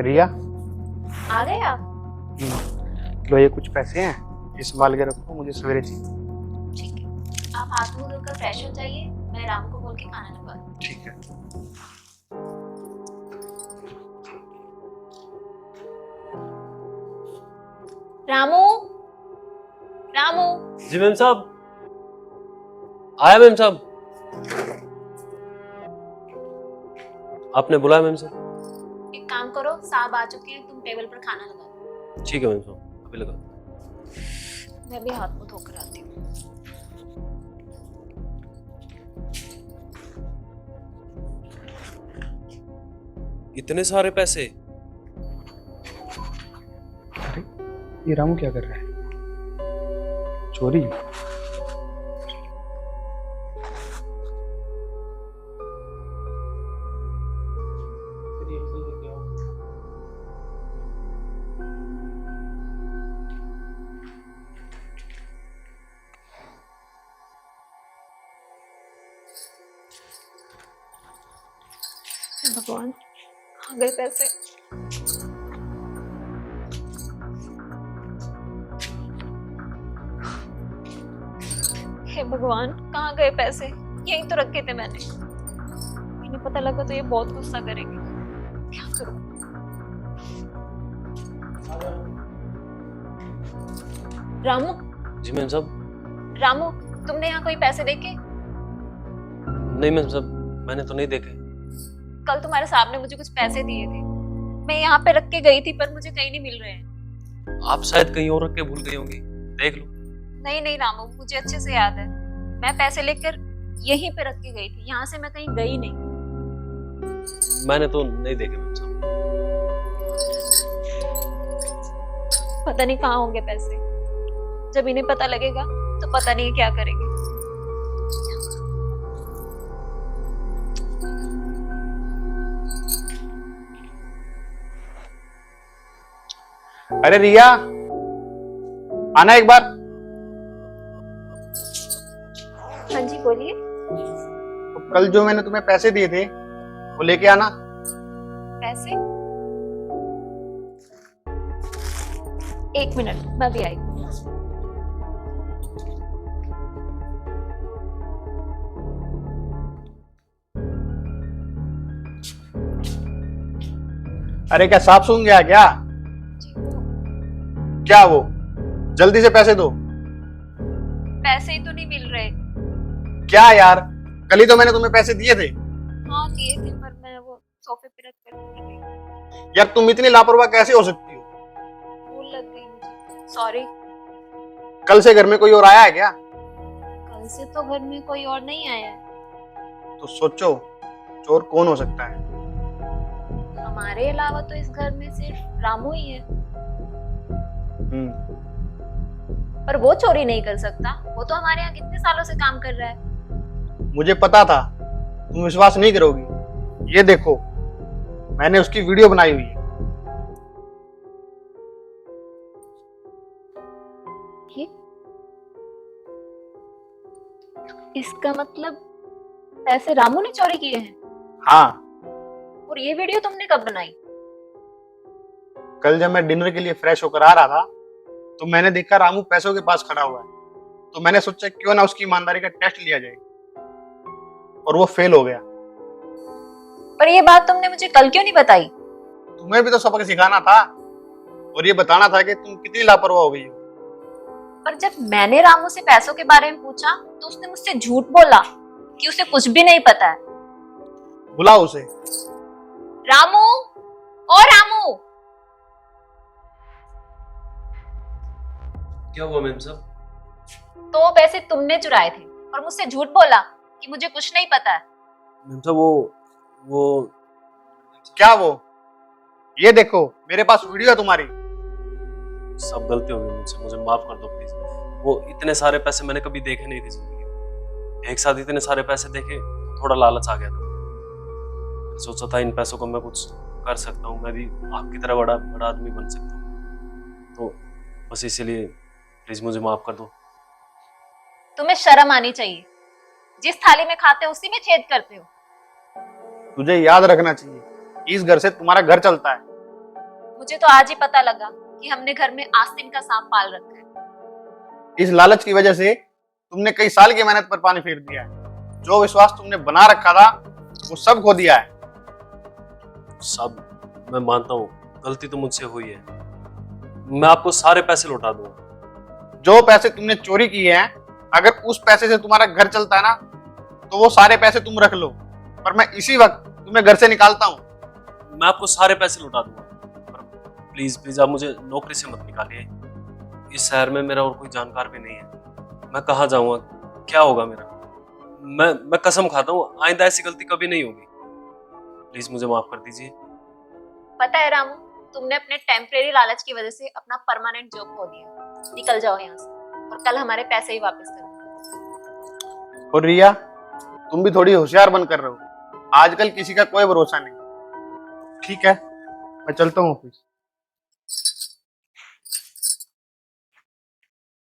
रिया। आ गए आप? लो ये कुछ पैसे हैं, ये संभाल के रखो, मुझे सवेरे चाहिए। ठीक है, आप हाथ मुंह धोकर फ्रेश हो जाइए, मैं राम को बोल के खाना लगवा दूँ। ठीक है। रामू, रामू। जी मैम साहब, आया मैम साहब। आपने बुलाया मैम साहब? एक काम करो, साहब आ चुके हैं, तुम टेबल पर खाना लगा दो। ठीक है मैम साहब, अभी लगा। मैं भी हाथ मुंह धोकर आती हूँ। इतने सारे पैसे? अरे ये रामू क्या कर रहा है? चोरी? भगवान, आ गए पैसे। हे भगवान, कहाँ गए पैसे? यहीं तो रखे थे मैंने। इन्हें पता लगा तो ये बहुत गुस्सा करेंगे। क्या करूं? रामू, जी मैम साहब। रामू, तुमने यहाँ कोई पैसे देखे? नहीं मैम साहब, मैंने तो नहीं देखे। कल तुम्हारे साहब ने मुझे कुछ पैसे दिए थे, मैं यहाँ पे रख के गई थी, पर मुझे कहीं नहीं मिल रहे हैं। आप शायद कहीं और रख के भूल गई होंगी, देख लो। नहीं नहीं रामू, मुझे अच्छे से याद है, मैं पैसे लेकर यहीं पे रख के गई थी, यहाँ से मैं कहीं गई नहीं। मैंने तो नहीं देखे मैम साहब। पता नहीं कहाँ होंगे पैसे। जब इन्हें पता लगेगा तो पता नहीं क्या करेंगे। अरे रिया, आना एक बार। हाँ जी बोलिए। तो कल जो मैंने तुम्हें पैसे दिए थे वो लेके आना। पैसे? एक मिनट, मैं भी आई। अरे क्या सांप सूंघ गया क्या? क्या वो? जल्दी से पैसे दो। पैसे ही तो नहीं मिल रहे। क्या यार, कल ही तो मैंने तुम्हें पैसे दिए थे। हाँ दिए थे, पर मैं वो सोफे पे रख कर भूल गई। यार तुम इतनी लापरवाह कैसे हो सकती हो? भूल लग गई मुझे, सॉरी। कल से घर में कोई और आया है क्या? कल से तो घर में कोई और नहीं आया है। तो सोचो चोर कौन हो सकता है? हमारे अलावा तो इस घर में सिर्फ रामू ही है। पर वो चोरी नहीं कर सकता, वो तो हमारे यहाँ कितने सालों से काम कर रहा है। मुझे पता था, तुम विश्वास नहीं करोगी। ये देखो, मैंने उसकी वीडियो बनाई हुई है। ये? इसका मतलब पैसे रामू ने चोरी किए हैं। हाँ, और ये वीडियो तुमने कब बनाई? कल जब मैं डिनर के लिए फ्रेश होकर आ रहा था तो मैंने देखा रामू पैसों के पास खड़ा हुआ है, तो मैंने सोचा क्यों ना उसकी ईमानदारी का टेस्ट लिया जाए, और वो फेल हो गया। पर ये बात तुमने मुझे कल क्यों नहीं बताई? तुम्हें भी तो सबक सिखाना था और ये बताना था कि तुम कितनी लापरवाह हो गई हो। पर जब मैंने रामू से पैसों के बारे में पूछा तो उसने मुझसे झूठ बोला कि उसे कुछ भी नहीं पता है। बुलाओ उसे। रामू, ओ रामू। क्या हुआ मैम साहब? तो वो पैसे तुमने चुराए थे और मुझसे झूठ बोला कि मुझे कुछ नहीं पता है। मैम साहब वो क्या वो? ये देखो, मेरे पास वीडियो है तुम्हारी। सब गलती हो गई मुझसे, मुझे माफ कर दो प्लीज। वो इतने सारे पैसे मैंने कभी देखे नहीं थे जिंदगी में। एक साथ इतने सारे पैसे देखे तो थोड़ा लालच आ गया था। सोचा था इन पैसों को मैं कुछ कर सकता हूँ, मैं भी आपकी तरह बड़ा बड़ा आदमी बन सकता हूँ, तो बस इसीलिए प्लीज मुझे माफ कर दो। तुम्हें शर्म आनी चाहिए, जिस थाली में खाते हो उसी में छेद करते हो। तुझे याद रखना चाहिए, इस घर से तुम्हारा घर चलता है। मुझे तो आज ही पता लगा कि हमने घर में आस्तीन का सांप पाल रखा है। इस लालच की वजह से तुमने कई साल की मेहनत पर पानी फेर दिया है। जो विश्वास तुमने बना रखा था वो सब खो दिया है। सब मैं मानता हूँ, गलती तो मुझसे हुई है। मैं आपको सारे पैसे लौटा दूंगा। जो पैसे तुमने चोरी किए हैं, अगर उस पैसे से तुम्हारा घर चलता है ना, तो वो सारे पैसे तुम रख लो, पर मैं इसी वक्त तुम्हें घर से निकालता हूँ। मैं आपको सारे पैसे लौटा दूंगा, पर प्लीज प्लीज आप मुझे नौकरी से मत निकालिए। इस शहर में मेरा और कोई जानकार भी नहीं है। मैं कहाँ जाऊंगा, क्या होगा मेरा? मैं कसम खाता हूँ आइंदा ऐसी गलती कभी नहीं होगी। प्लीज मुझे माफ कर दीजिए। पता है रामू, तुमने अपने टेम्परेरी लालच की वजह से अपना परमानेंट जॉब खो दिया। निकल जाओ यहाँ से और कल हमारे पैसे ही वापस कर दो। और रिया, तुम भी थोड़ी होशियार बन कर रहे हो। आजकल किसी का कोई भरोसा नहीं। ठीक है, मैं चलता हूँ ऑफिस।